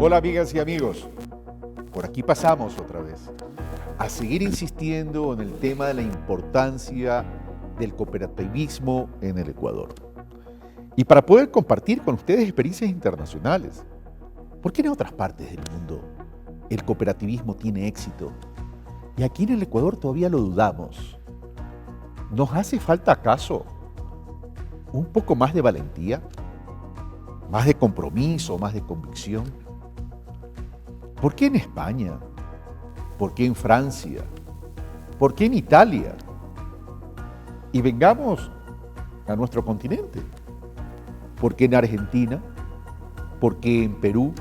Hola amigas y amigos, por aquí pasamos otra vez a seguir insistiendo en el tema de la importancia del cooperativismo en el Ecuador. Y para poder compartir con ustedes experiencias internacionales, ¿por qué en otras partes del mundo el cooperativismo tiene éxito? Y aquí en el Ecuador todavía lo dudamos. ¿Nos hace falta acaso un poco más de valentía? ¿Más de compromiso, más de convicción? ¿Por qué en España? ¿Por qué en Francia? ¿Por qué en Italia? Y vengamos a nuestro continente. ¿Por qué en Argentina? ¿Por qué en Perú?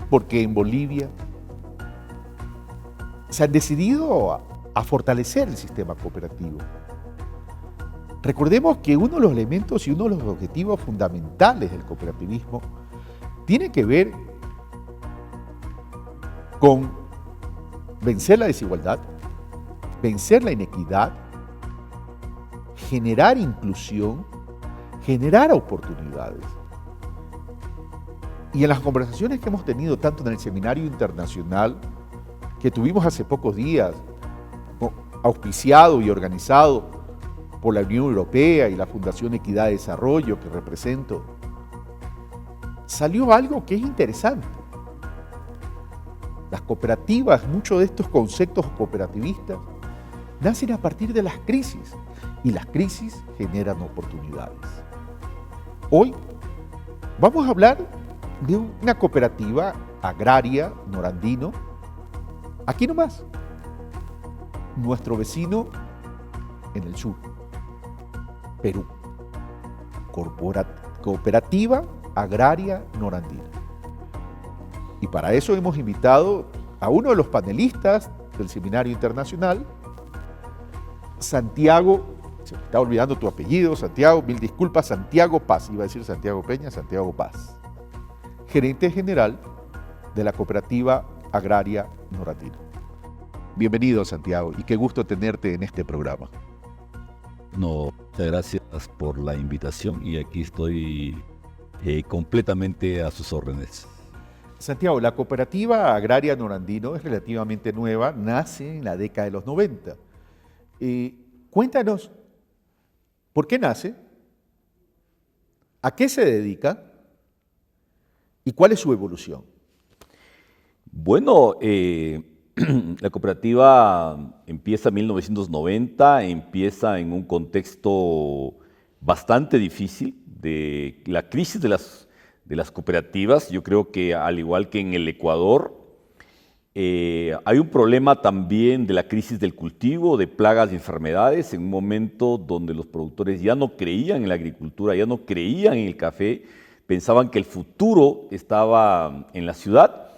¿Por qué en Bolivia? Se han decidido a fortalecer el sistema cooperativo. Recordemos que uno de los elementos y uno de los objetivos fundamentales del cooperativismo tiene que ver con vencer la desigualdad, vencer la inequidad, generar inclusión, generar oportunidades. Y en las conversaciones que hemos tenido, tanto en el seminario internacional que tuvimos hace pocos días, auspiciado y organizado por la Unión Europea y la Fundación Equidad de Desarrollo que represento, salió algo que es interesante. Las cooperativas, muchos de estos conceptos cooperativistas, nacen a partir de las crisis y las crisis generan oportunidades. Hoy vamos a hablar de una cooperativa agraria norandino, aquí nomás, nuestro vecino en el sur, Perú, Cooperativa Agraria Norandina. Y para eso hemos invitado a uno de los panelistas del seminario internacional, Santiago, se me está olvidando tu apellido, Santiago, mil disculpas, Santiago Paz, iba a decir Santiago Peña, Santiago Paz, gerente general de la Cooperativa Agraria Norandina. Bienvenido, Santiago, y qué gusto tenerte en este programa. No, muchas gracias por la invitación y aquí estoy completamente a sus órdenes. Santiago, la Cooperativa Agraria Norandino es relativamente nueva, nace en la década de los 90. Cuéntanos, ¿por qué nace? ¿A qué se dedica? ¿Y cuál es su evolución? Bueno, la cooperativa empieza en 1990, empieza en un contexto bastante difícil de la crisis de las cooperativas. Yo creo que al igual que en el Ecuador, hay un problema también de la crisis del cultivo, de plagas y enfermedades, en un momento donde los productores ya no creían en la agricultura, ya no creían en el café, pensaban que el futuro estaba en la ciudad,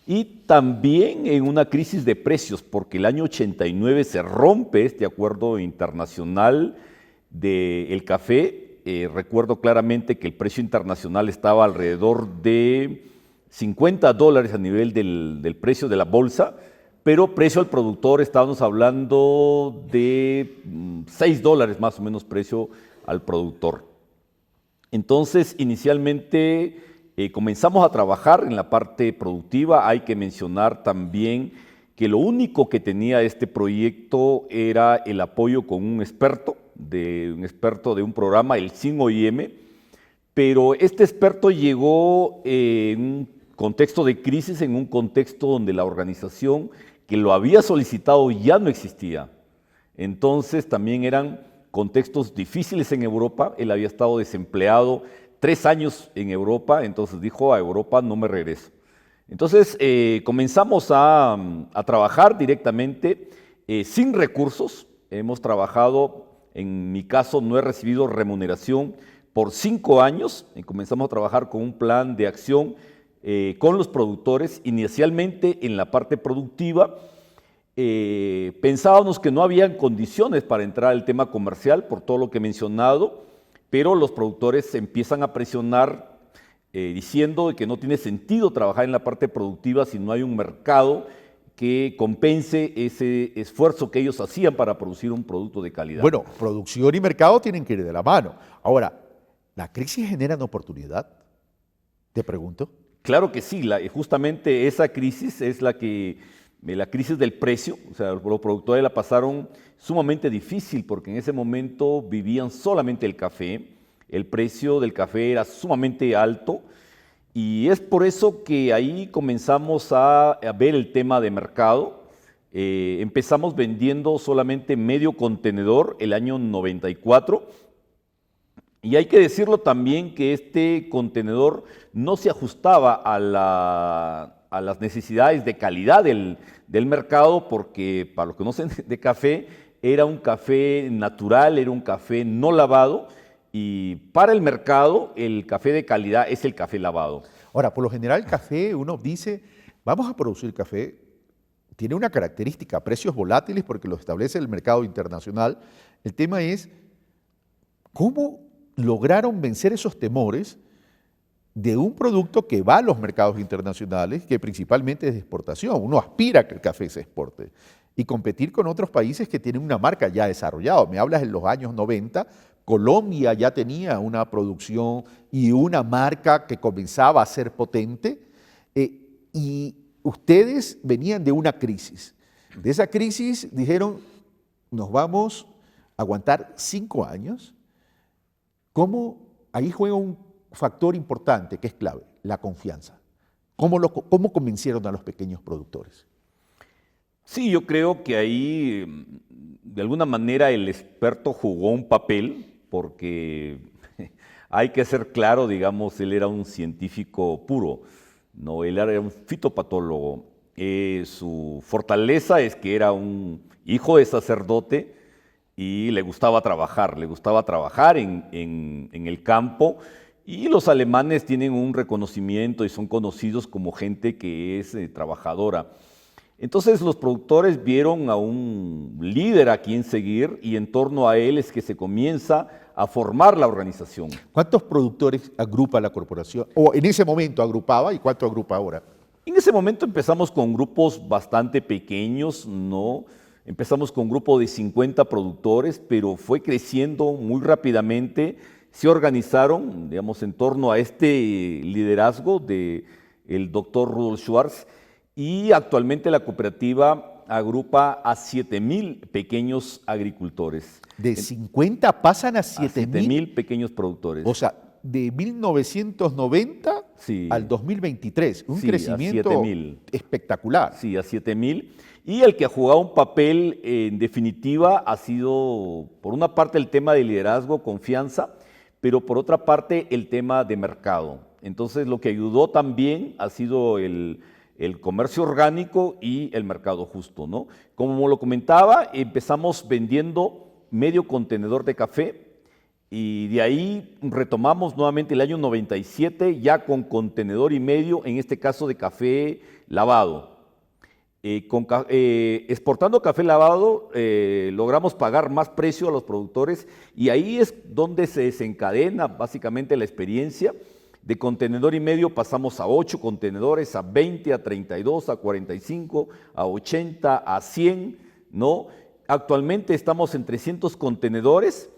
y también en una crisis de precios, porque el año 89 se rompe este acuerdo internacional del café. Recuerdo claramente que el precio internacional estaba alrededor de $50 a nivel del precio de la bolsa, pero precio al productor estábamos hablando de $6 más o menos precio al productor. Entonces, inicialmente comenzamos a trabajar en la parte productiva. Hay que mencionar también que lo único que tenía este proyecto era el apoyo con un experto de un programa, el SIN-OIM, pero este experto llegó en un contexto de crisis, en un contexto donde la organización que lo había solicitado ya no existía. Entonces también eran contextos difíciles en Europa. Él había estado desempleado 3 años en Europa, entonces dijo: a Europa no me regreso. Entonces comenzamos a trabajar directamente sin recursos. Hemos trabajado, en mi caso no he recibido remuneración por 5 años, y comenzamos a trabajar con un plan de acción con los productores. Inicialmente en la parte productiva pensábamos que no habían condiciones para entrar al tema comercial por todo lo que he mencionado, pero los productores empiezan a presionar diciendo que no tiene sentido trabajar en la parte productiva si no hay un mercado que compense ese esfuerzo que ellos hacían para producir un producto de calidad. Bueno, producción y mercado tienen que ir de la mano. Ahora, ¿la crisis genera oportunidad? Te pregunto. Claro que sí, justamente esa crisis es la crisis del precio. O sea, los productores la pasaron sumamente difícil porque en ese momento vivían solamente el café, el precio del café era sumamente alto y es por eso que ahí comenzamos a ver el tema de mercado. Empezamos vendiendo solamente medio contenedor el año 94. Y hay que decirlo también que este contenedor no se ajustaba a las necesidades de calidad del mercado, porque para los que conocen de café, era un café natural, era un café no lavado, y para el mercado el café de calidad es el café lavado. Ahora, por lo general el café, uno dice, vamos a producir café, tiene una característica, precios volátiles porque lo establece el mercado internacional. El tema es, ¿cómo lograron vencer esos temores de un producto que va a los mercados internacionales, que principalmente es de exportación? Uno aspira a que el café se exporte y competir con otros países que tienen una marca ya desarrollada. Me hablas en los años 90, Colombia ya tenía una producción y una marca que comenzaba a ser potente, y ustedes venían de una crisis. De esa crisis dijeron, nos vamos a aguantar 5 años. ¿Cómo? Ahí juega un factor importante que es clave, la confianza. ¿Cómo convencieron a los pequeños productores? Sí, yo creo que ahí de alguna manera el experto jugó un papel porque hay que ser claro, digamos, él era un científico puro, ¿no? Él era un fitopatólogo. Su fortaleza es que era un hijo de sacerdote y le gustaba trabajar en el campo, y los alemanes tienen un reconocimiento y son conocidos como gente que es trabajadora. Entonces los productores vieron a un líder a quien seguir y en torno a él es que se comienza a formar la organización. ¿Cuántos productores agrupa la corporación? O en ese momento agrupaba, ¿y cuánto agrupa ahora? En ese momento empezamos con grupos bastante pequeños, ¿no? Empezamos con un grupo de 50 productores, pero fue creciendo muy rápidamente. Se organizaron, digamos, en torno a este liderazgo del doctor Rudolf Schwarz, y actualmente la cooperativa agrupa a 7,000 pequeños agricultores. De 50 pasan a 7,000 pequeños productores. O sea, de 1990 sí, al 2023, un sí, crecimiento espectacular. Sí, a 7,000. Y el que ha jugado un papel, en definitiva, ha sido, por una parte, el tema de liderazgo, confianza, pero por otra parte, el tema de mercado. Entonces, lo que ayudó también ha sido el comercio orgánico y el mercado justo, ¿no? Como lo comentaba, empezamos vendiendo medio contenedor de café y de ahí retomamos nuevamente el año 97 ya con contenedor y medio, en este caso de café lavado. Exportando café lavado logramos pagar más precio a los productores y ahí es donde se desencadena básicamente la experiencia. De contenedor y medio pasamos a 8 contenedores, a 20, a 32, a 45, a 80, a 100, ¿no? Actualmente estamos en 300 contenedores,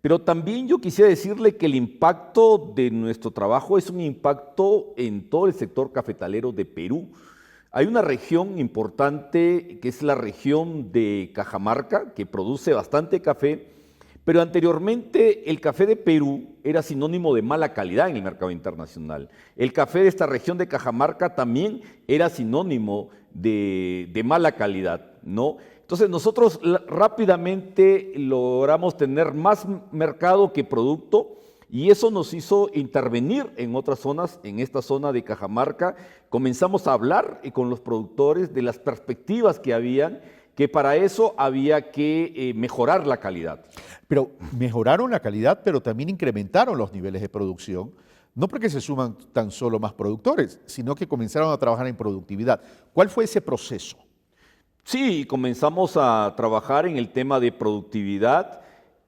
pero también yo quisiera decirle que el impacto de nuestro trabajo es un impacto en todo el sector cafetalero de Perú. Hay una región importante que es la región de Cajamarca, que produce bastante café, pero anteriormente el café de Perú era sinónimo de mala calidad en el mercado internacional. El café de esta región de Cajamarca también era sinónimo de mala calidad, ¿no? Entonces nosotros rápidamente logramos tener más mercado que producto y eso nos hizo intervenir en otras zonas, en esta zona de Cajamarca. Comenzamos a hablar con los productores de las perspectivas que habían, que para eso había que mejorar la calidad. Pero mejoraron la calidad, pero también incrementaron los niveles de producción, no porque se suman tan solo más productores, sino que comenzaron a trabajar en productividad. ¿Cuál fue ese proceso? Sí, comenzamos a trabajar en el tema de productividad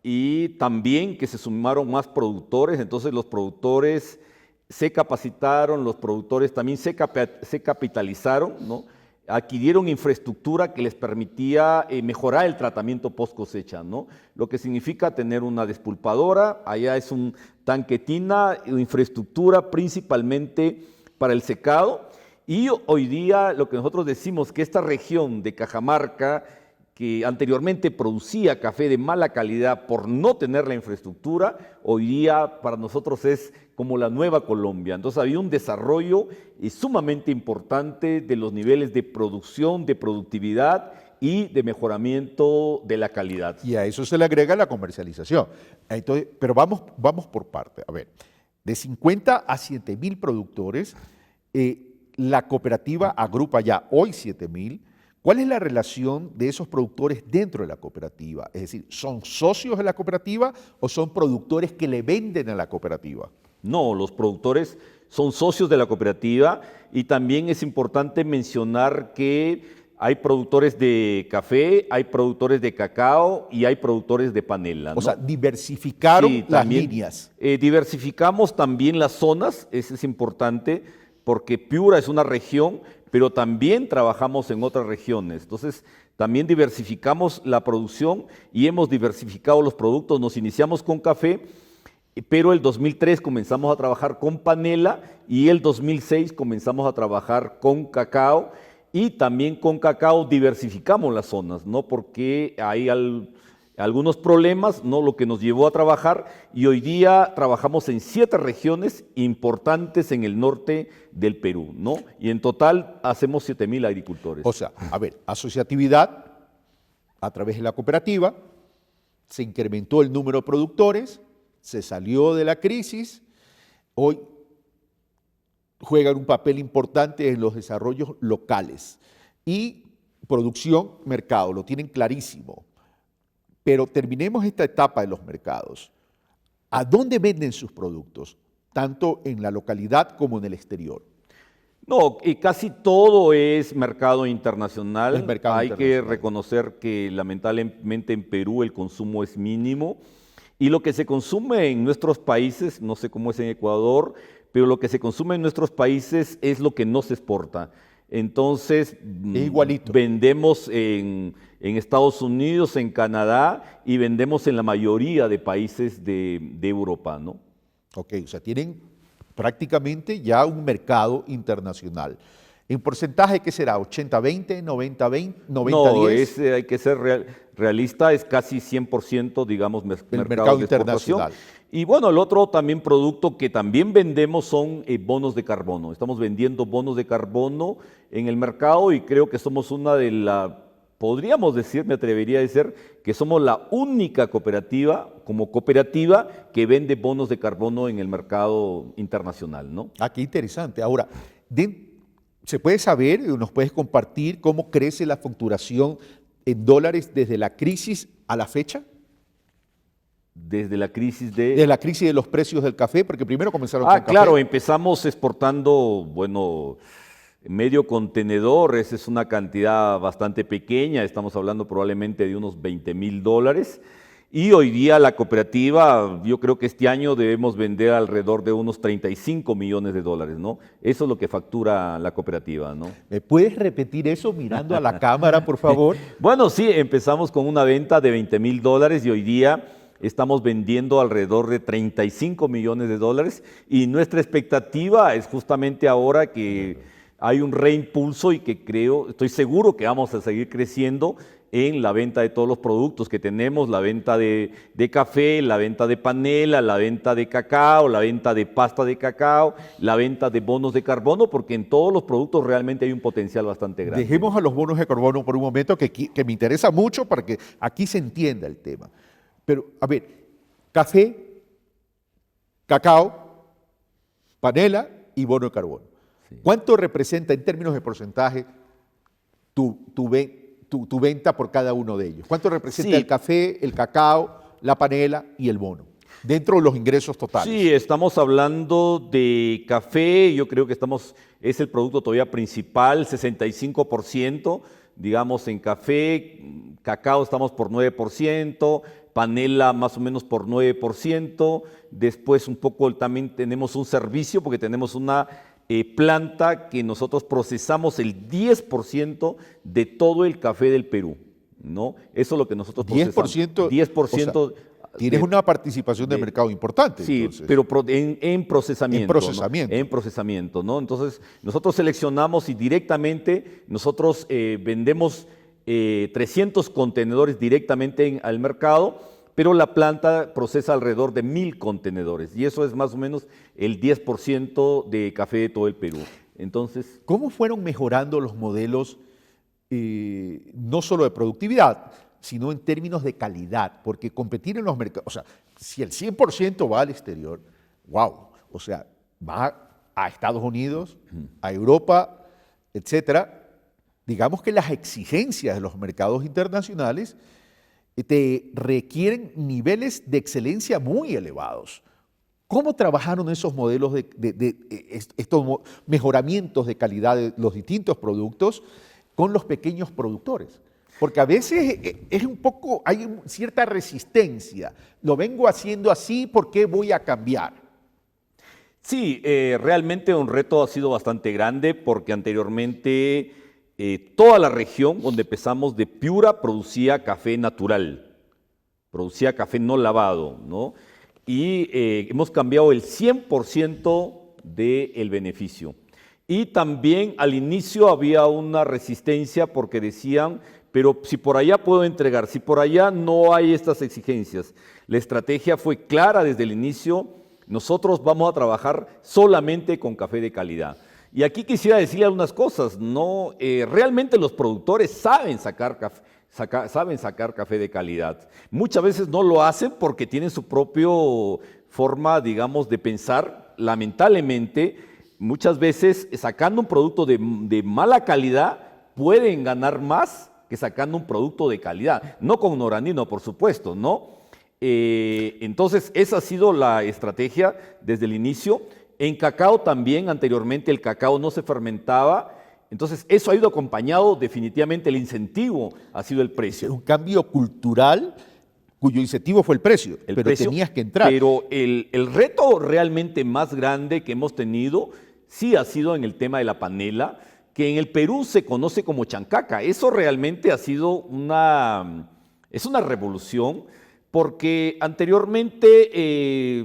y también que se sumaron más productores, entonces los productores se capacitaron, los productores también se capitalizaron, ¿no? Adquirieron infraestructura que les permitía mejorar el tratamiento post cosecha, ¿no? Lo que significa tener una despulpadora, allá es un tanque tina, infraestructura principalmente para el secado. Y hoy día lo que nosotros decimos que esta región de Cajamarca, que anteriormente producía café de mala calidad por no tener la infraestructura, hoy día para nosotros es como la nueva Colombia. Entonces había un desarrollo sumamente importante de los niveles de producción, de productividad y de mejoramiento de la calidad. Y a eso se le agrega la comercialización. Entonces, pero vamos por parte. A ver, de 50 a 7.000 productores, la cooperativa agrupa ya hoy 7.000. ¿Cuál es la relación de esos productores dentro de la cooperativa? Es decir, ¿son socios de la cooperativa o son productores que le venden a la cooperativa? No, los productores son socios de la cooperativa y también es importante mencionar que hay productores de café, hay productores de cacao y hay productores de panela, ¿no? O sea, diversificaron Sí, las también, líneas. diversificamos también las zonas, eso es importante, porque Piura es una región, pero también trabajamos en otras regiones. Entonces, también diversificamos la producción y hemos diversificado los productos. Nos iniciamos con café, pero el 2003 comenzamos a trabajar con panela y el 2006 comenzamos a trabajar con cacao. Y también con cacao diversificamos las zonas, ¿no? Porque hay algunos problemas, ¿no? Lo que nos llevó a trabajar, y hoy día trabajamos en 7 regiones importantes en el norte del Perú, ¿no? Y en total hacemos 7.000 agricultores. O sea, a ver, asociatividad a través de la cooperativa, se incrementó el número de productores, se salió de la crisis, hoy juegan un papel importante en los desarrollos locales y producción, mercado, lo tienen clarísimo. Pero terminemos esta etapa de los mercados. ¿A dónde venden sus productos? Tanto en la localidad como en el exterior. No, y casi todo es mercado internacional. Es mercado Hay internacional. que reconocer que lamentablemente en Perú el consumo es mínimo y lo que se consume en nuestros países, no sé cómo es en Ecuador, pero lo que se consume en nuestros países es lo que no se exporta. Entonces, es igualito. Vendemos en Estados Unidos, en Canadá y vendemos en la mayoría de países de Europa, ¿no? Ok, o sea, tienen prácticamente ya un mercado internacional. ¿En porcentaje qué será? ¿80-20, 90-20, 90-10? No, hay que ser realista, es casi 100%, digamos, mercado de exportación. internacional. Y bueno, el otro también producto que también vendemos son bonos de carbono. Estamos vendiendo bonos de carbono en el mercado y creo que somos una de las, podríamos decir, me atrevería a decir, que somos la única cooperativa, como cooperativa, que vende bonos de carbono en el mercado internacional, ¿no? Ah, qué interesante. Ahora, ¿se puede saber, nos puedes compartir cómo crece la facturación en dólares desde la crisis a la fecha? Desde la crisis De la crisis de los precios del café, porque primero comenzaron con café. Claro, empezamos exportando, bueno, medio contenedor, esa es una cantidad bastante pequeña, estamos hablando probablemente de unos $20,000. Y hoy día la cooperativa, yo creo que este año debemos vender alrededor de unos $35 millones, ¿no? Eso es lo que factura la cooperativa, ¿no? ¿Me puedes repetir eso mirando a la cámara, por favor? Bueno, sí, empezamos con una venta de $20,000 y hoy día estamos vendiendo alrededor de $35 millones y nuestra expectativa es justamente ahora que hay un reimpulso y que estoy seguro que vamos a seguir creciendo en la venta de todos los productos que tenemos, la venta de café, la venta de panela, la venta de cacao, la venta de pasta de cacao, la venta de bonos de carbono, porque en todos los productos realmente hay un potencial bastante grande. Dejemos a los bonos de carbono por un momento que me interesa mucho para que aquí se entienda el tema. Pero, a ver, café, cacao, panela y bono de carbono. Sí. ¿Cuánto representa en términos de porcentaje tu venta por cada uno de ellos? ¿Cuánto representa el café, el cacao, la panela y el bono dentro de los ingresos totales? Sí, estamos hablando de café, yo creo que es el producto todavía principal, 65%, digamos en café, cacao estamos por 9%, panela más o menos por 9%, después un poco también tenemos un servicio porque tenemos una planta que nosotros procesamos el 10% de todo el café del Perú, ¿no? Eso es lo que nosotros procesamos. 10%. 10% Tienes una participación de mercado importante. Sí, entonces. pero en procesamiento. En procesamiento. ¿No? En procesamiento, ¿no? Entonces, nosotros seleccionamos y directamente nosotros vendemos 300 contenedores directamente al mercado, pero la planta procesa alrededor de 1000 contenedores y eso es más o menos el 10% de café de todo el Perú. Entonces, ¿cómo fueron mejorando los modelos, no solo de productividad, sino en términos de calidad? Porque competir en los mercados, o sea, si el 100% va al exterior, wow, o sea, va a Estados Unidos, a Europa, etcétera, digamos que las exigencias de los mercados internacionales te requieren niveles de excelencia muy elevados. ¿Cómo trabajaron esos modelos estos mejoramientos de calidad de los distintos productos con los pequeños productores? Porque a veces es un poco, hay cierta resistencia. Lo vengo haciendo así, ¿por qué voy a cambiar? Sí, realmente un reto ha sido bastante grande porque anteriormente toda la región donde empezamos de Piura producía café natural, producía café no lavado, ¿no? Y hemos cambiado el 100% del beneficio. Y también al inicio había una resistencia porque decían, pero si por allá puedo entregar, si por allá no hay estas exigencias. La estrategia fue clara desde el inicio, nosotros vamos a trabajar solamente con café de calidad. Y aquí quisiera decirle algunas cosas, ¿no? Realmente los productores saben sacar café de calidad. Muchas veces no lo hacen porque tienen su propia forma, digamos, de pensar. Lamentablemente, muchas veces sacando un producto de mala calidad pueden ganar más que sacando un producto de calidad. No con Norandino, por supuesto, ¿no? Entonces, esa ha sido la estrategia desde el inicio. En cacao también, anteriormente el cacao no se fermentaba, entonces eso ha ido acompañado, definitivamente el incentivo ha sido el precio. Un cambio cultural cuyo incentivo fue el precio, pero tenías que entrar. Pero el reto realmente más grande que hemos tenido sí ha sido en el tema de la panela, que en el Perú se conoce como chancaca. Eso realmente ha sido es una revolución, porque anteriormente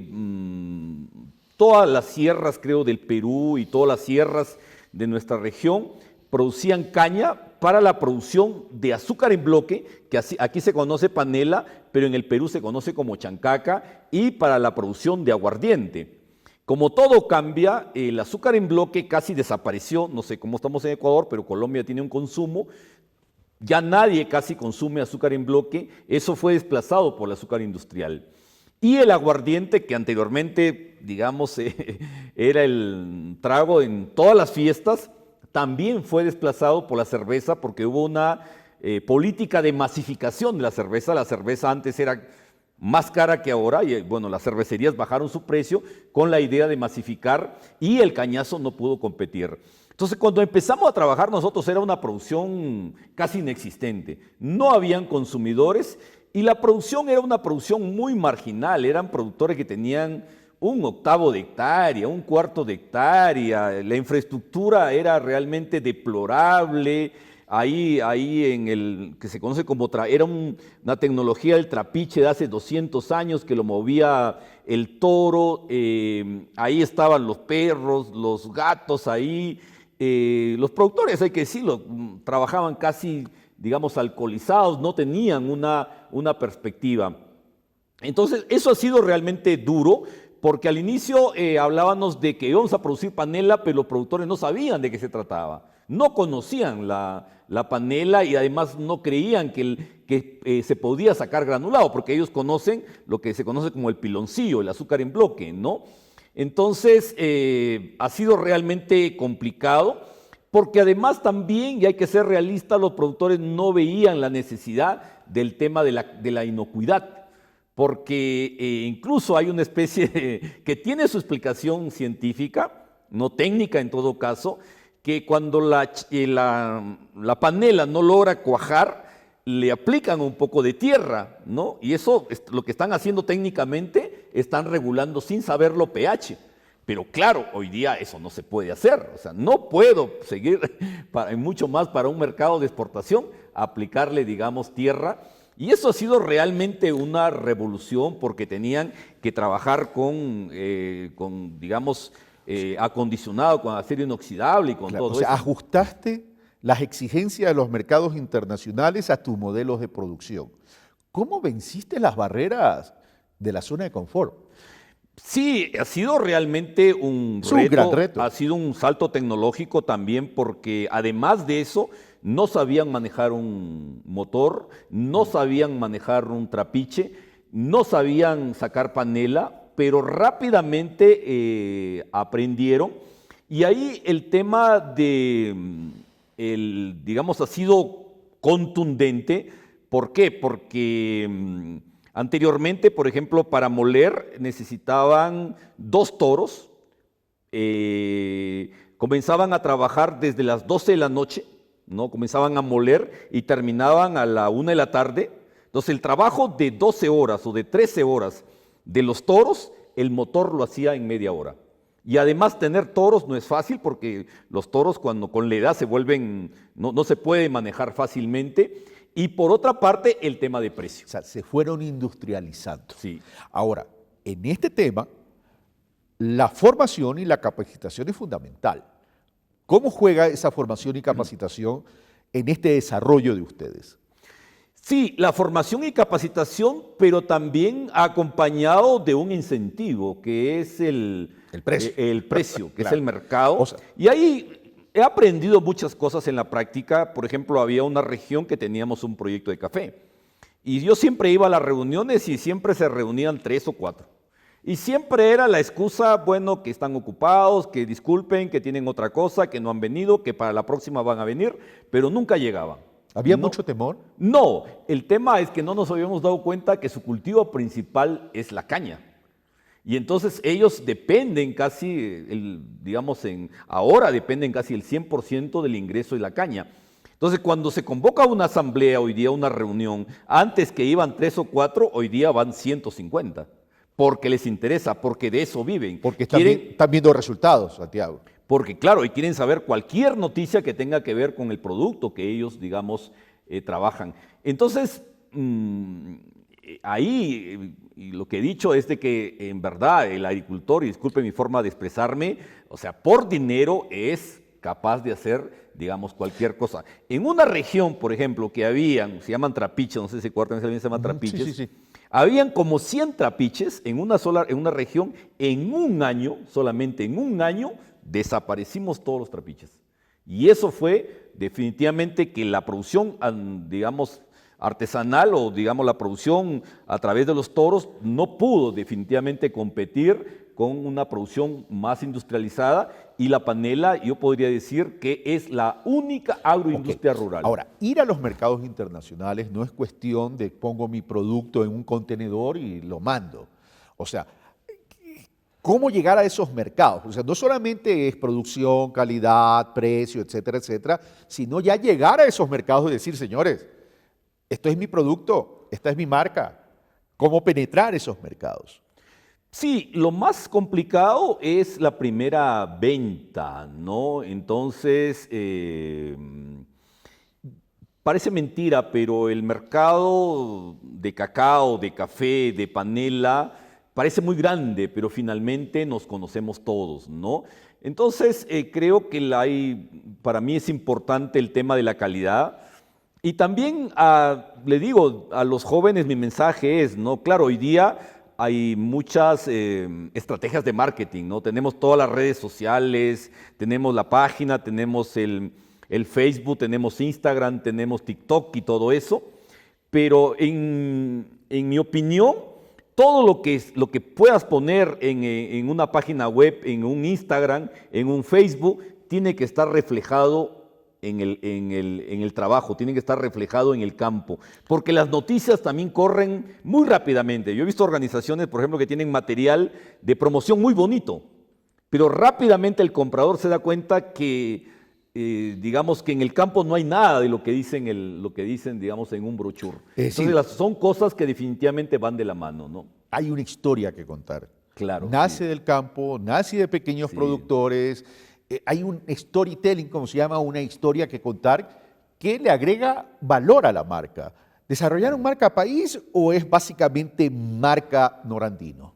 todas las sierras, creo, del Perú y todas las sierras de nuestra región producían caña para la producción de azúcar en bloque, que aquí se conoce panela, pero en el Perú se conoce como chancaca, y para la producción de aguardiente. Como todo cambia, el azúcar en bloque casi desapareció, no sé cómo estamos en Ecuador, pero Colombia tiene un consumo, ya nadie casi consume azúcar en bloque, eso fue desplazado por el azúcar industrial. Y el aguardiente, que anteriormente, digamos, era el trago en todas las fiestas, también fue desplazado por la cerveza porque hubo una política de masificación de la cerveza. La cerveza antes era más cara que ahora y bueno, las cervecerías bajaron su precio con la idea de masificar y el cañazo no pudo competir. Entonces, cuando empezamos a trabajar nosotros era una producción casi inexistente. No habían consumidores y la producción era una producción muy marginal. Eran productores que tenían 1/8 de hectárea, 1/4 de hectárea. La infraestructura era realmente deplorable. Ahí en el que se conoce como era una tecnología del trapiche de hace 200 años que lo movía el toro. Ahí estaban los perros, los gatos ahí. Los productores, hay que decirlo, trabajaban casi, digamos, alcoholizados, no tenían una perspectiva. Entonces, eso ha sido realmente duro, porque al inicio hablábamos de que íbamos a producir panela, pero los productores no sabían de qué se trataba. No conocían la panela y además no creían que se podía sacar granulado, porque ellos conocen lo que se conoce como el piloncillo, el azúcar en bloque, ¿no? Entonces, ha sido realmente complicado, porque además también, y hay que ser realistas, los productores no veían la necesidad del tema de la inocuidad, porque incluso hay una especie que tiene su explicación científica, no técnica en todo caso, que cuando la panela no logra cuajar, le aplican un poco de tierra, ¿no? Y eso, lo que están haciendo técnicamente, están regulando sin saberlo pH. Pero claro, hoy día eso no se puede hacer. O sea, no puedo seguir, mucho más para un mercado de exportación, aplicarle, digamos, tierra. Y eso ha sido realmente una revolución porque tenían que trabajar con digamos, acondicionado, con acero inoxidable y con Claro, todo o sea, eso. ajustaste las exigencias de los mercados internacionales a tus modelos de producción. ¿Cómo venciste las barreras de la zona de confort? Sí, ha sido realmente un Es un gran reto, reto. ha sido un salto tecnológico también porque además de eso no sabían manejar un motor, no sabían manejar un trapiche, no sabían sacar panela, pero rápidamente aprendieron y ahí el tema digamos, ha sido contundente. ¿Por qué? Porque anteriormente, por ejemplo, para moler necesitaban 2 toros, comenzaban a trabajar desde las 12 de la noche, ¿no? Comenzaban a moler y terminaban a la 1 de la tarde. Entonces el trabajo de 12 horas o de 13 horas de los toros, el motor lo hacía en media hora. Y además tener toros no es fácil porque los toros cuando con la edad se vuelven, no se puede manejar fácilmente. Y por otra parte, el tema de precio. O sea, se fueron industrializando. Sí. Ahora, en este tema, la formación y la capacitación es fundamental. ¿Cómo juega esa formación y capacitación en este desarrollo de ustedes? Sí, la formación y capacitación, pero también acompañado de un incentivo, que es el precio. El precio, que Claro. es el mercado. O sea, y ahí he aprendido muchas cosas en la práctica. Por ejemplo, había una región que teníamos un proyecto de café. Y yo siempre iba a las reuniones y siempre se reunían 3 o 4. Y siempre era la excusa, bueno, que están ocupados, que disculpen, que tienen otra cosa, que no han venido, que para la próxima van a venir, pero nunca llegaban. ¿había No. mucho temor? No, el tema es que no nos habíamos dado cuenta que su cultivo principal es la caña. Y entonces ellos dependen casi, digamos, ahora dependen casi el 100% del ingreso de la caña. Entonces, cuando se convoca una asamblea, hoy día una reunión, antes que iban 3 o 4, hoy día van 150, porque les interesa, porque de eso viven. Porque están viendo resultados, Santiago. Porque claro, y quieren saber cualquier noticia que tenga que ver con el producto que ellos, digamos, trabajan. Entonces, ahí y lo que he dicho es de que en verdad el agricultor, y disculpe mi forma de expresarme, o sea, por dinero es capaz de hacer, digamos, cualquier cosa. En una región, por ejemplo, que se llaman trapiches, no sé si cuarta vez se llama trapiches, Sí. habían como 100 trapiches en una región, en un año, solamente en un año, desaparecimos todos los trapiches. Y eso fue definitivamente que la producción, digamos, artesanal o digamos la producción a través de los toros no pudo definitivamente competir con una producción más industrializada y la panela yo podría decir que es la única agroindustria rural. Ahora, ir a los mercados internacionales no es cuestión de pongo mi producto en un contenedor y lo mando. O sea, ¿cómo llegar a esos mercados? O sea, no solamente es producción, calidad, precio, etcétera, etcétera, sino ya llegar a esos mercados y decir, señores, esto es mi producto, esta es mi marca. ¿Cómo penetrar esos mercados? Sí, lo más complicado es la primera venta, ¿no? Entonces, parece mentira, pero el mercado de cacao, de café, de panela, parece muy grande, pero finalmente nos conocemos todos, ¿no? Entonces, creo que para mí es importante el tema de la calidad. Y también le digo a los jóvenes, mi mensaje es, ¿no? Claro, hoy día hay muchas estrategias de marketing, ¿no? Tenemos todas las redes sociales, tenemos la página, tenemos el Facebook, tenemos Instagram, tenemos TikTok y todo eso, pero en mi opinión, todo lo que puedas poner en una página web, en un Instagram, en un Facebook, tiene que estar reflejado en el trabajo, tiene que estar reflejado en el campo, porque las noticias también corren muy rápidamente. Yo he visto organizaciones, por ejemplo, que tienen material de promoción muy bonito, pero rápidamente el comprador se da cuenta que, digamos, que en el campo no hay nada de lo que dicen, digamos, en un brochure. Entonces, son cosas que definitivamente van de la mano, ¿no? Hay una historia que contar. Claro. Nace del campo, nace de pequeños productores. Hay un storytelling, como se llama, una historia que contar, que le agrega valor a la marca. ¿Desarrollaron marca país o es básicamente marca Norandino?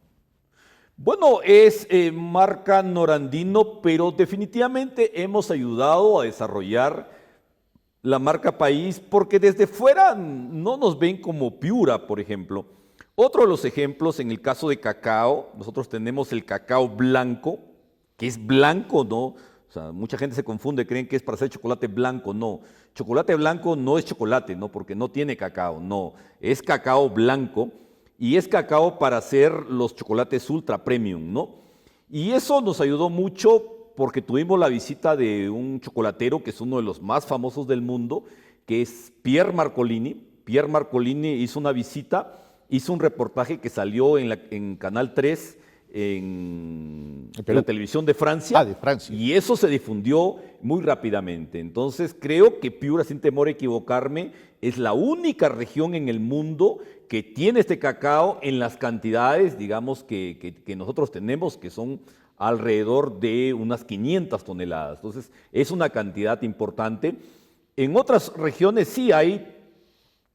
Bueno, es marca Norandino, pero definitivamente hemos ayudado a desarrollar la marca país porque desde fuera no nos ven como Piura, por ejemplo. Otro de los ejemplos, en el caso de cacao, nosotros tenemos el cacao blanco, que es blanco, ¿no? O sea, mucha gente se confunde, creen que es para hacer chocolate blanco, no. Chocolate blanco no es chocolate, ¿no? Porque no tiene cacao, no. Es cacao blanco y es cacao para hacer los chocolates ultra premium, ¿no? Y eso nos ayudó mucho porque tuvimos la visita de un chocolatero que es uno de los más famosos del mundo, que es Pierre Marcolini. Pierre Marcolini hizo una visita, hizo un reportaje que salió en Canal 3, en la televisión de Francia, de Francia. y eso se difundió muy rápidamente. Entonces creo que Piura, sin temor a equivocarme, es la única región en el mundo que tiene este cacao en las cantidades, digamos, que nosotros tenemos, que son alrededor de unas 500 toneladas. Entonces, es una cantidad importante. En otras regiones sí hay,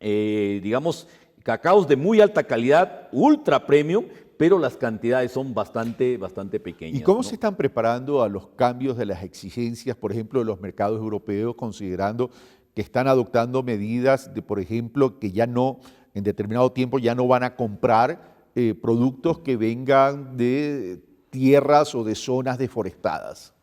digamos, cacaos de muy alta calidad, ultra premium, pero las cantidades son bastante pequeñas. ¿Y cómo ¿no? se están preparando a los cambios de las exigencias, por ejemplo, de los mercados europeos, considerando que están adoptando medidas de, por ejemplo, que ya no, en determinado tiempo, ya no van a comprar productos que vengan de tierras o de zonas deforestadas?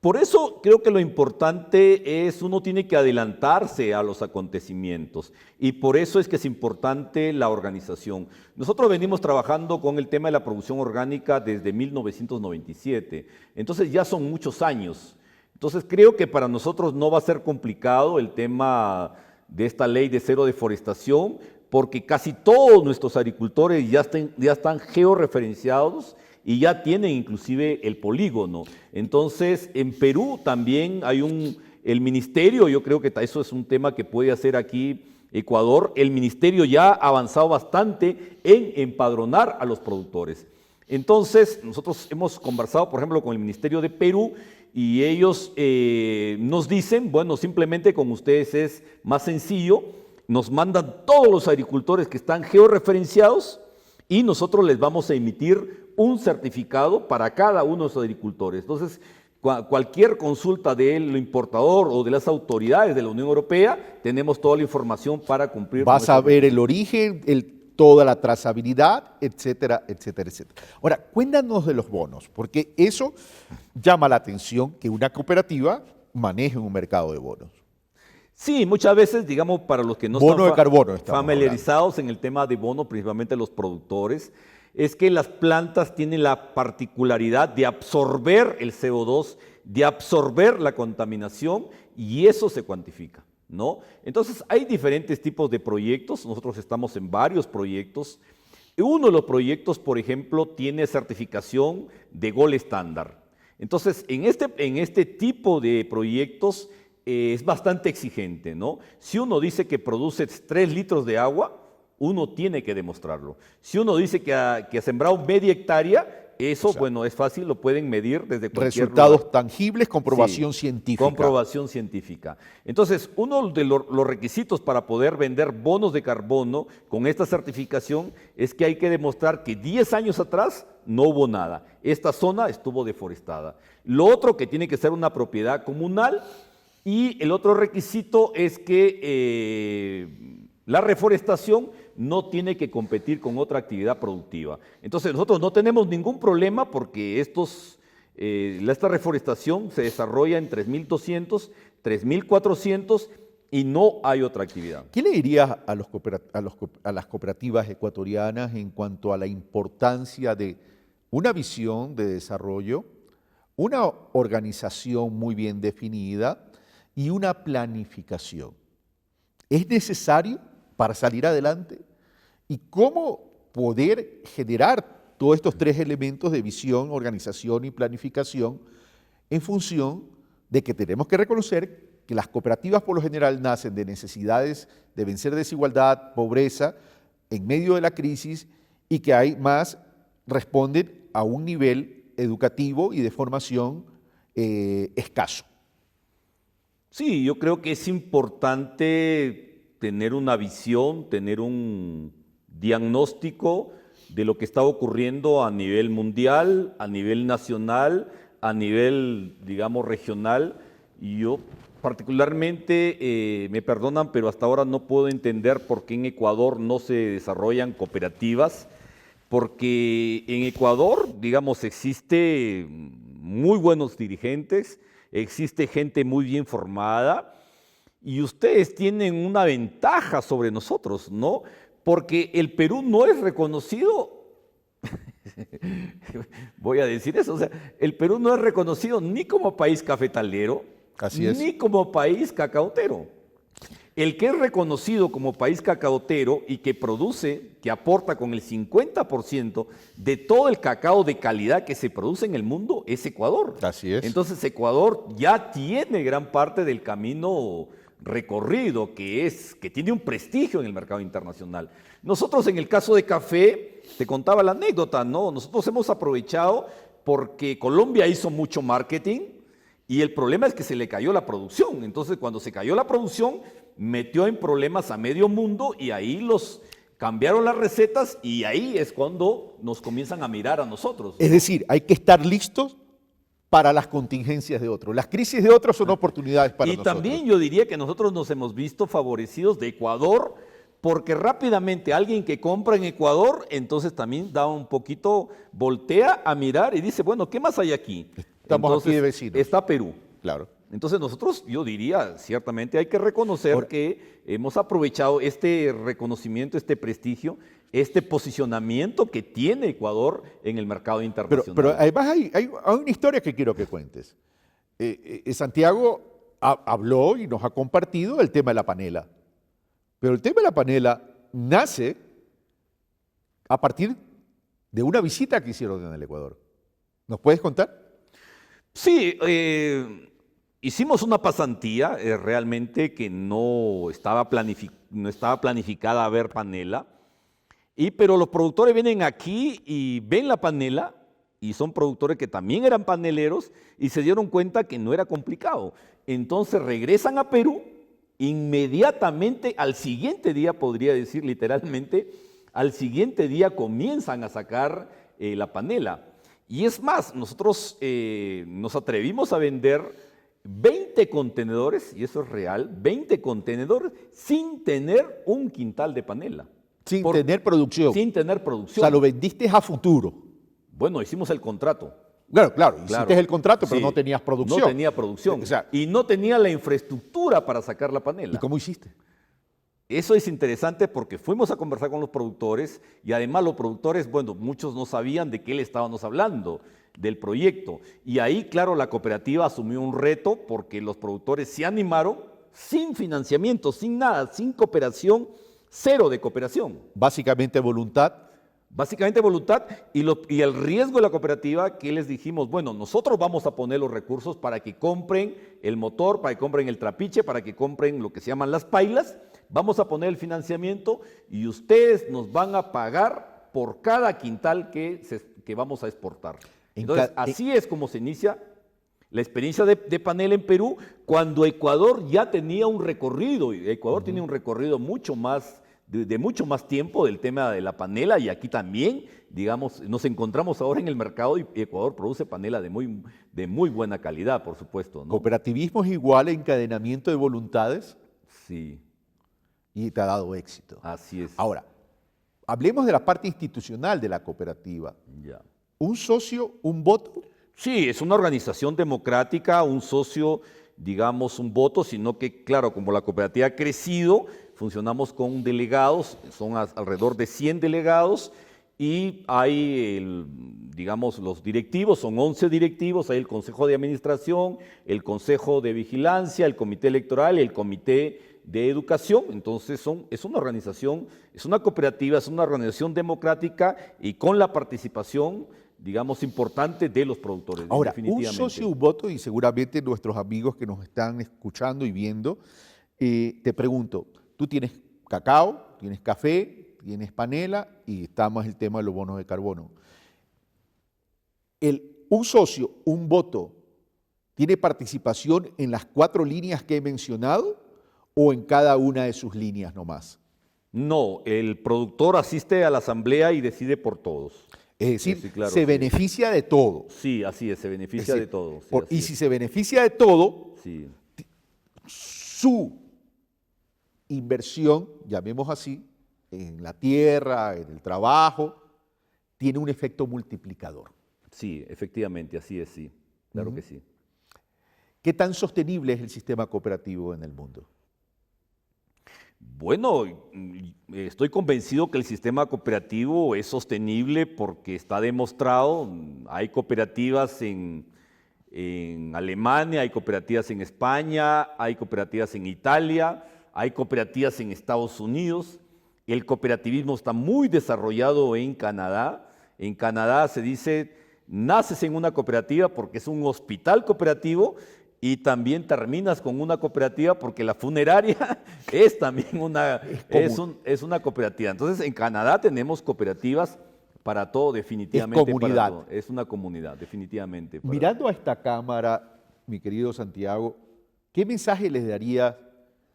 Por eso creo que lo importante es uno tiene que adelantarse a los acontecimientos y por eso es que es importante la organización. Nosotros venimos trabajando con el tema de la producción orgánica desde 1997, entonces ya son muchos años. Entonces creo que para nosotros no va a ser complicado el tema de esta ley de cero deforestación porque casi todos nuestros agricultores ya están georreferenciados y ya tienen inclusive el polígono. Entonces, en Perú también hay el ministerio, yo creo que eso es un tema que puede hacer aquí Ecuador, el ministerio ya ha avanzado bastante en empadronar a los productores. Entonces, nosotros hemos conversado, por ejemplo, con el Ministerio de Perú y ellos nos dicen, bueno, simplemente con ustedes es más sencillo, nos mandan todos los agricultores que están georreferenciados y nosotros les vamos a emitir un certificado para cada uno de los agricultores. Entonces, cualquier consulta del importador o de las autoridades de la Unión Europea, tenemos toda la información para cumplir. Vas a ver el origen, toda la trazabilidad, etcétera, etcétera, etcétera. Ahora, cuéntanos de los bonos, porque eso llama la atención que una cooperativa maneje un mercado de bonos. Sí, muchas veces, digamos, para los que no Bono de están carbono, familiarizados en el tema de bono, principalmente los productores, es que las plantas tienen la particularidad de absorber el CO2, de absorber la contaminación y eso se cuantifica, ¿no? Entonces hay diferentes tipos de proyectos, nosotros estamos en varios proyectos. Uno de los proyectos, por ejemplo, tiene certificación de Gold Standard. Entonces, en este tipo de proyectos es bastante exigente, ¿no? Si uno dice que produce 3 litros de agua, uno tiene que demostrarlo. Si uno dice que ha sembrado media hectárea, eso, o sea, bueno, es fácil, lo pueden medir desde cualquier resultados lugar. Tangibles, comprobación científica. Comprobación científica. Entonces, uno de los requisitos para poder vender bonos de carbono con esta certificación es que hay que demostrar que 10 años atrás no hubo nada. Esta zona estuvo deforestada. Lo otro que tiene que ser una propiedad comunal y el otro requisito es que la reforestación no tiene que competir con otra actividad productiva. Entonces nosotros no tenemos ningún problema porque esta reforestación se desarrolla en 3.200, 3.400 y no hay otra actividad. ¿Qué le dirías a las cooperativas ecuatorianas en cuanto a la importancia de una visión de desarrollo, una organización muy bien definida y una planificación? ¿Es necesario para salir adelante? ¿Y cómo poder generar todos estos 3 elementos de visión, organización y planificación en función de que tenemos que reconocer que las cooperativas por lo general nacen de necesidades de vencer desigualdad, pobreza, en medio de la crisis y que además responden a un nivel educativo y de formación escaso? Sí, yo creo que es importante tener una visión, tener un diagnóstico de lo que está ocurriendo a nivel mundial, a nivel nacional, a nivel, digamos, regional. Y yo particularmente, me perdonan, pero hasta ahora no puedo entender por qué en Ecuador no se desarrollan cooperativas, porque en Ecuador, digamos, existe muy buenos dirigentes, existe gente muy bien formada, y ustedes tienen una ventaja sobre nosotros, ¿no? Porque el Perú no es reconocido, voy a decir eso, o sea, el Perú no es reconocido ni como país cafetalero, Así es. ni como país cacautero. El que es reconocido como país cacautero y que produce, que aporta con el 50% de todo el cacao de calidad que se produce en el mundo, es Ecuador. Así es. Entonces Ecuador ya tiene gran parte del camino recorrido, que tiene un prestigio en el mercado internacional. Nosotros en el caso de café, te contaba la anécdota, ¿no? Nosotros hemos aprovechado porque Colombia hizo mucho marketing y el problema es que se le cayó la producción. Entonces cuando se cayó la producción, metió en problemas a medio mundo y ahí los cambiaron las recetas y ahí es cuando nos comienzan a mirar a nosotros. Es decir, hay que estar listos para las contingencias de otros. Las crisis de otros son oportunidades para nosotros. Y también yo diría que nosotros nos hemos visto favorecidos de Ecuador, porque rápidamente alguien que compra en Ecuador, entonces también da un poquito, voltea a mirar y dice, bueno, ¿qué más hay aquí? Estamos Entonces, aquí de vecinos. está Perú. Claro. Entonces nosotros, yo diría, ciertamente hay que reconocer que hemos aprovechado este reconocimiento, este prestigio, este posicionamiento que tiene Ecuador en el mercado internacional. Pero además hay una historia que quiero que cuentes. Santiago habló y nos ha compartido el tema de la panela. Pero el tema de la panela nace a partir de una visita que hicieron en el Ecuador. ¿Nos puedes contar? Sí, hicimos una pasantía realmente que no estaba planificada a ver panela, pero los productores vienen aquí y ven la panela y son productores que también eran paneleros y se dieron cuenta que no era complicado. Entonces regresan a Perú, inmediatamente al siguiente día, podría decir literalmente, al siguiente día comienzan a sacar la panela. Y es más, nosotros nos atrevimos a vender 20 contenedores, y eso es real, 20 contenedores sin tener un quintal de panela. Sin tener producción. Sin tener producción. O sea, lo vendiste a futuro. Bueno, hicimos el contrato. Claro, hiciste el contrato, pero sí, no tenías producción. No tenía producción. O sea, y no tenía la infraestructura para sacar la panela. ¿y cómo hiciste? Eso es interesante porque fuimos a conversar con los productores y además los productores, bueno, muchos no sabían de qué le estábamos hablando, del proyecto. Y ahí, claro, la cooperativa asumió un reto porque los productores se animaron sin financiamiento, sin nada, sin cooperación, cero de cooperación. Básicamente voluntad. Básicamente voluntad y el riesgo de la cooperativa que les dijimos, bueno, nosotros vamos a poner los recursos para que compren el motor, para que compren el trapiche, para que compren lo que se llaman las pailas, vamos a poner el financiamiento y ustedes nos van a pagar por cada quintal que vamos a exportar. Entonces, así es como se inicia la experiencia de panela en Perú, cuando Ecuador ya tenía un recorrido, y Ecuador tiene un recorrido mucho más de mucho más tiempo del tema de la panela y aquí también, digamos, nos encontramos ahora en el mercado y Ecuador produce panela de muy buena calidad, por supuesto, ¿no? ¿Cooperativismo es igual a encadenamiento de voluntades? Sí. Y te ha dado éxito. Así es. Ahora, hablemos de la parte institucional de la cooperativa. Ya. ¿Un socio, un voto? Sí, es una organización democrática, un socio, digamos, un voto, sino que, claro, como la cooperativa ha crecido, funcionamos con delegados, son alrededor de 100 delegados y hay, digamos, los directivos, son 11 directivos, hay el Consejo de Administración, el Consejo de Vigilancia, el Comité Electoral y el Comité de Educación. Entonces es una organización, es una cooperativa, es una organización democrática y con la participación, digamos, importante de los productores. Ahora, un socio, un voto, y seguramente nuestros amigos que nos están escuchando y viendo, te pregunto, tú tienes cacao, tienes café, tienes panela y estamos el tema de los bonos de carbono. Un socio, un voto, ¿tiene participación en las 4 líneas que he mencionado o en cada una de sus líneas nomás? No, el productor asiste a la asamblea y decide por todos. Es decir, Sí, claro, se sí. beneficia de todo. Sí, así es, se Es beneficia decir, de todo. Sí, y así si es. se beneficia de todo, Sí. su inversión, llamemos así, en la tierra, en el trabajo, tiene un efecto multiplicador. Sí, efectivamente, así es, sí. Claro Ujú. que sí. ¿Qué tan sostenible es el sistema cooperativo en el mundo? Bueno, estoy convencido que el sistema cooperativo es sostenible porque está demostrado. Hay cooperativas en Alemania, hay cooperativas en España, hay cooperativas en Italia, hay cooperativas en Estados Unidos. El cooperativismo está muy desarrollado en Canadá. En Canadá se dice, naces en una cooperativa porque es un hospital cooperativo y también terminas con una cooperativa porque la funeraria es también es una cooperativa. Entonces, en Canadá tenemos cooperativas para todo, definitivamente. Es comunidad. Para todo. Es una comunidad, definitivamente. Mirando a esta cámara, mi querido Santiago, ¿qué mensaje les daría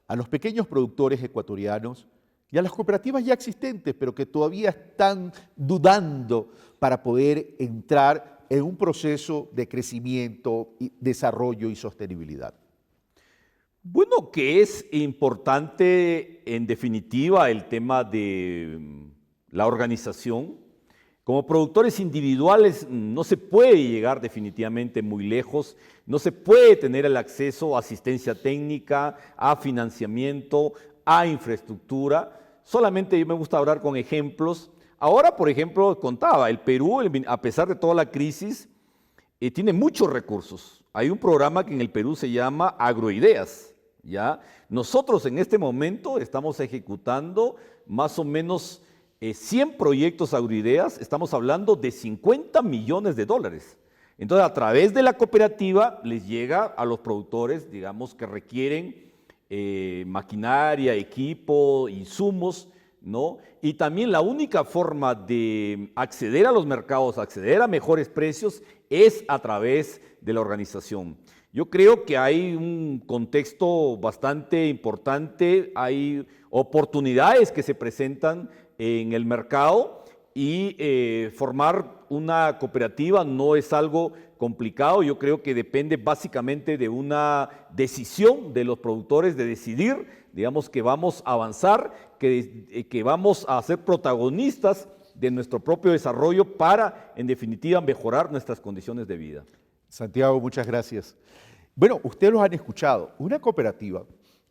a los pequeños productores ecuatorianos y a las cooperativas ya existentes, pero que todavía están dudando para poder entrar en un proceso de crecimiento, desarrollo y sostenibilidad? Bueno, que es importante en definitiva el tema de la organización. Como productores individuales no se puede llegar definitivamente muy lejos, no se puede tener el acceso a asistencia técnica, a financiamiento, a infraestructura. Solamente yo me gusta hablar con ejemplos. Ahora, por ejemplo, contaba, el Perú, a pesar de toda la crisis, tiene muchos recursos. Hay un programa que en el Perú se llama Agroideas, ¿ya? Nosotros en este momento estamos ejecutando más o menos 100 proyectos agroideas, estamos hablando de 50 millones de dólares. Entonces, a través de la cooperativa les llega a los productores, digamos, que requieren maquinaria, equipo, insumos, ¿no? Y también la única forma de acceder a los mercados, acceder a mejores precios, es a través de la organización. Yo creo que hay un contexto bastante importante, hay oportunidades que se presentan en el mercado y formar una cooperativa no es algo complicado. Yo creo que depende básicamente de una decisión de los productores de decidir, digamos, que vamos a avanzar, que vamos a ser protagonistas de nuestro propio desarrollo para, en definitiva, mejorar nuestras condiciones de vida. Santiago, muchas gracias. Bueno, ustedes lo han escuchado, una cooperativa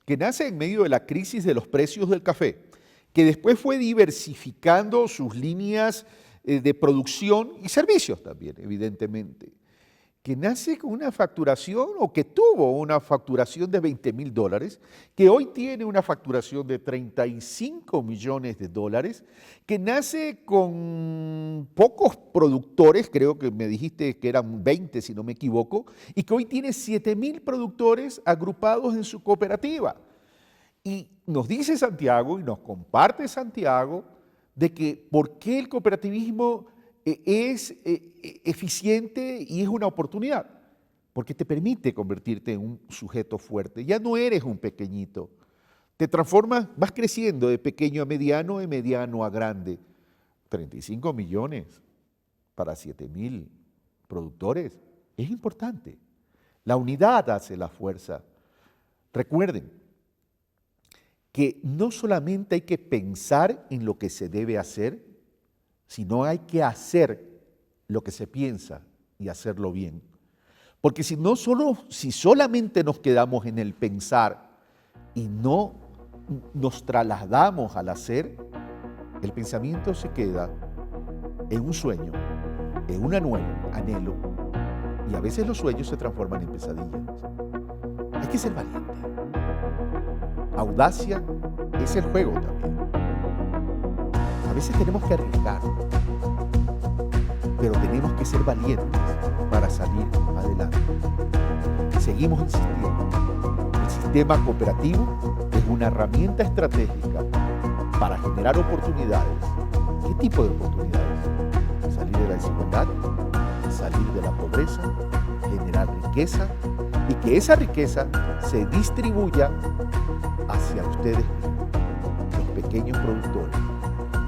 que nace en medio de la crisis de los precios del café, que después fue diversificando sus líneas de producción y servicios también, evidentemente, que nace con una facturación o que tuvo una facturación de $20,000, que hoy tiene una facturación de $35 millones, que nace con pocos productores, creo que me dijiste que eran 20 si no me equivoco, y que hoy tiene 7,000 productores agrupados en su cooperativa. Y nos dice Santiago y nos comparte Santiago de que por qué el cooperativismo es eficiente y es una oportunidad, porque te permite convertirte en un sujeto fuerte. Ya no eres un pequeñito, te transformas, vas creciendo de pequeño a mediano, de mediano a grande. 35 millones para 7,000 productores es importante. La unidad hace la fuerza. Recuerden que no solamente hay que pensar en lo que se debe hacer, sino hay que hacer lo que se piensa y hacerlo bien. Porque si solamente nos quedamos en el pensar y no nos trasladamos al hacer, el pensamiento se queda en un sueño, en un anhelo, y a veces los sueños se transforman en pesadillas. Hay que ser valiente. Audacia es el juego también. A veces tenemos que arriesgar, pero tenemos que ser valientes para salir adelante. Seguimos insistiendo. El sistema cooperativo es una herramienta estratégica para generar oportunidades. ¿Qué tipo de oportunidades? Salir de la desigualdad, salir de la pobreza, generar riqueza y que esa riqueza se distribuya hacia hacia ustedes mismos, los pequeños productores,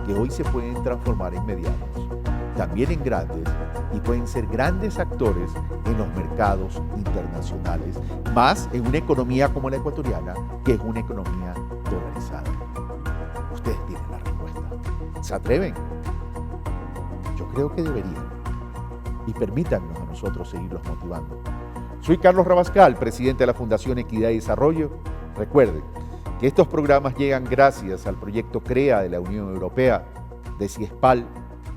que hoy se pueden transformar en medianos, también en grandes, y pueden ser grandes actores en los mercados internacionales, más en una economía como la ecuatoriana, que es una economía dolarizada. Ustedes tienen la respuesta. ¿Se atreven? Yo creo que deberían. Y permítanos a nosotros seguirlos motivando. Soy Carlos Rabascal, presidente de la Fundación Equidad y Desarrollo. Recuerden que estos programas llegan gracias al proyecto CREA de la Unión Europea, de CIESPAL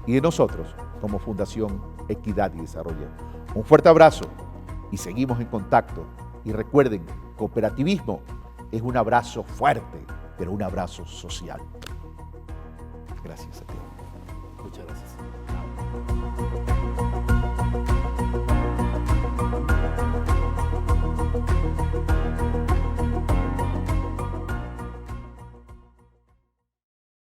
y de nosotros como Fundación Equidad y Desarrollo. Un fuerte abrazo y seguimos en contacto. Y recuerden, cooperativismo es un abrazo fuerte, pero un abrazo social. Gracias a ti. Muchas gracias.